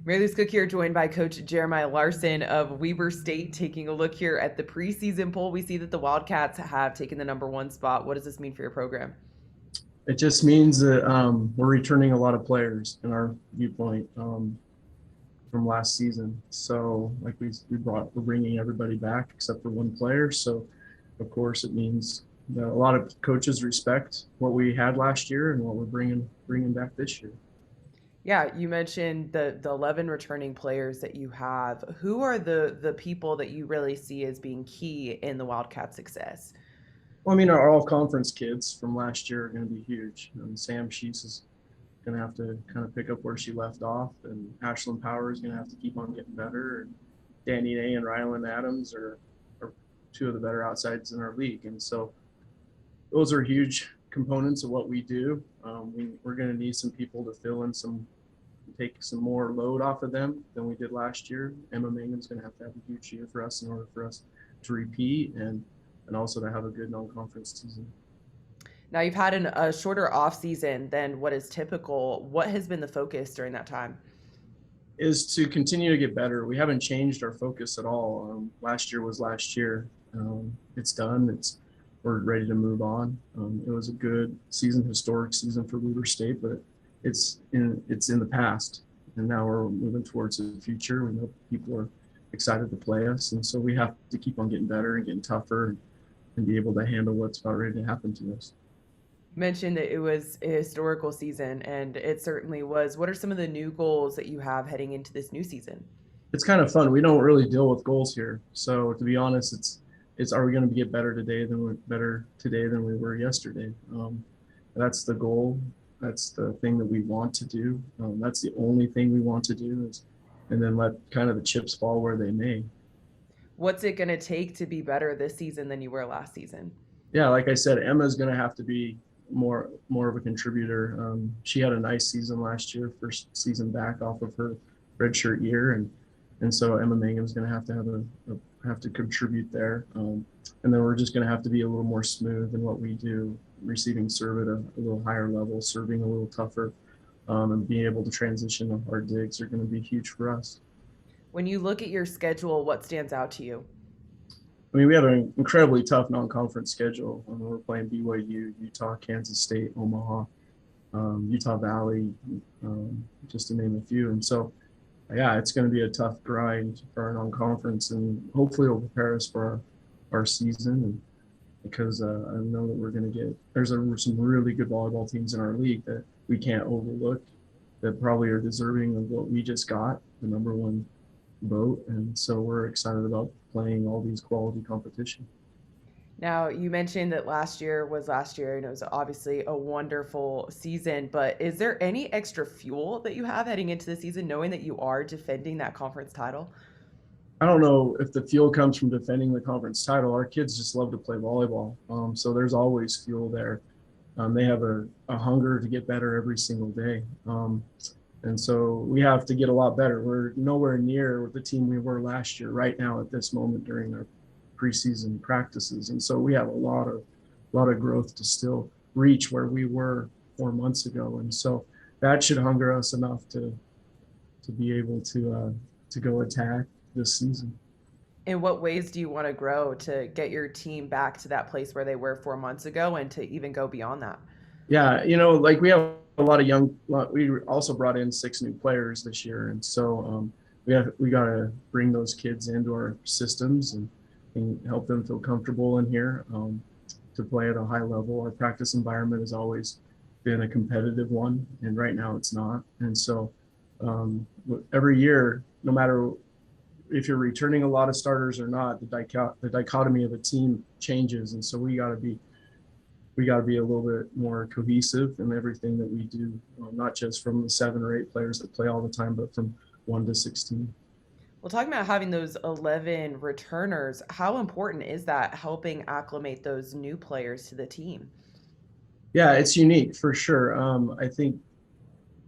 Mary Cook here, joined by Coach Jeremiah Larsen of Weber State. Taking a look here at the preseason poll, we see that the Wildcats have taken the number one spot. What does this mean for your program? It just means that we're returning a lot of players in our viewpoint from last season. So, like we're bringing everybody back except for one player. So, of course, it means that a lot of coaches respect what we had last year and what we're bringing back this year. Yeah, you mentioned the 11 returning players that you have. Who are the people that you really see as being key in the Wildcats' success? Well, I mean, our all conference kids from last year are going to be huge. Sam Sheets is going to have to kind of pick up where she left off, and Ashlyn Power is going to have to keep on getting better. And Danny Day and Rylan Adams are two of the better outsides in our league. And so those are huge components of what we do. We're going to need some people to fill in take some more load off of them than we did last year. Emma Mangum's going to have a huge year for us in order for us to repeat and also to have a good non-conference season. Now, you've had a shorter off season than what is typical. What has been the focus during that time? Is to continue to get better. We haven't changed our focus at all. Last year was last year. It's done. We're ready to move on. It was a good season, historic season for Weber State, but it's in the past, and now we're moving towards the future. We know people are excited to play us, and so we have to keep on getting better and getting tougher and be able to handle what's about ready to happen to us. Mentioned that it was a historical season, and it certainly was. What are some of the new goals that you have heading into this new season? It's kind of fun. We don't really deal with goals here, so to be honest, it's are we going to get better today than we were yesterday? That's the goal. That's the thing that we want to do. That's the only thing we want to do and then let kind of the chips fall where they may. What's it going to take to be better this season than you were last season? Yeah, like I said, Emma's going to have to be more of a contributor. She had a nice season last year, first season back off of her redshirt year, and so Emma Mangum's going to have to contribute there. And then we're just going to have to be a little more smooth in what we do, receiving serve at a little higher level, serving a little tougher, and being able to transition to hard digs are going to be huge for us. When you look at your schedule, what stands out to you? I mean, we have an incredibly tough non-conference schedule. We're playing BYU, Utah, Kansas State, Omaha, Utah Valley, just to name a few. And so, yeah, it's going to be a tough grind for our non-conference, and hopefully it'll prepare us for our season. And because I know that there's some really good volleyball teams in our league that we can't overlook that probably are deserving of what we just got, the number one vote. And so we're excited about playing all these quality competition. Now, you mentioned that last year was last year, and it was obviously a wonderful season, but is there any extra fuel that you have heading into the season, knowing that you are defending that conference title? I don't know if the fuel comes from defending the conference title. Our kids just love to play volleyball. So there's always fuel there. They have a hunger to get better every single day. And so we have to get a lot better. We're nowhere near the team we were last year right now at this moment during our preseason practices. And so we have a lot of growth to still reach where we were 4 months ago. And so that should hunger us enough to be able to go attack this season. In what ways do you want to grow to get your team back to that place where they were 4 months ago and to even go beyond that? Yeah, like we have a lot of we also brought in 6 new players this year. And so we got to bring those kids into our systems and help them feel comfortable in here to play at a high level. Our practice environment has always been a competitive one, and right now it's not. And so every year, no matter if you're returning a lot of starters or not, the dichotomy of a team changes. And so we got to be a little bit more cohesive in everything that we do, not just from the 7 or 8 players that play all the time, but from 1 to 16. Well, talking about having those 11 returners, how important is that helping acclimate those new players to the team? Yeah, it's unique for sure. I think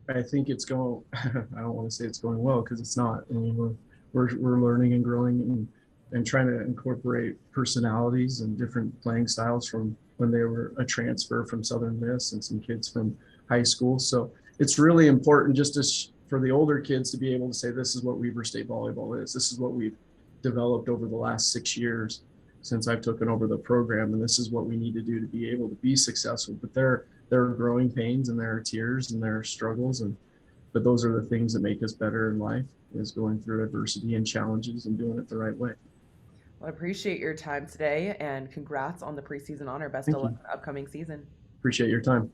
it's going. I don't want to say it's going well because it's not. I mean, we're learning and growing and trying to incorporate personalities and different playing styles from when they were a transfer from Southern Miss and some kids from high school. So it's really important just to for the older kids to be able to say, this is what Weber State volleyball is. This is what we've developed over the last 6 years since I've taken over the program, and this is what we need to do to be able to be successful. But there are growing pains and there are tears and there are struggles, but those are the things that make us better in life, is going through adversity and challenges and doing it the right way. Well, I appreciate your time today and congrats on the preseason honor. Best of Thank luck you. in the upcoming season. Appreciate your time.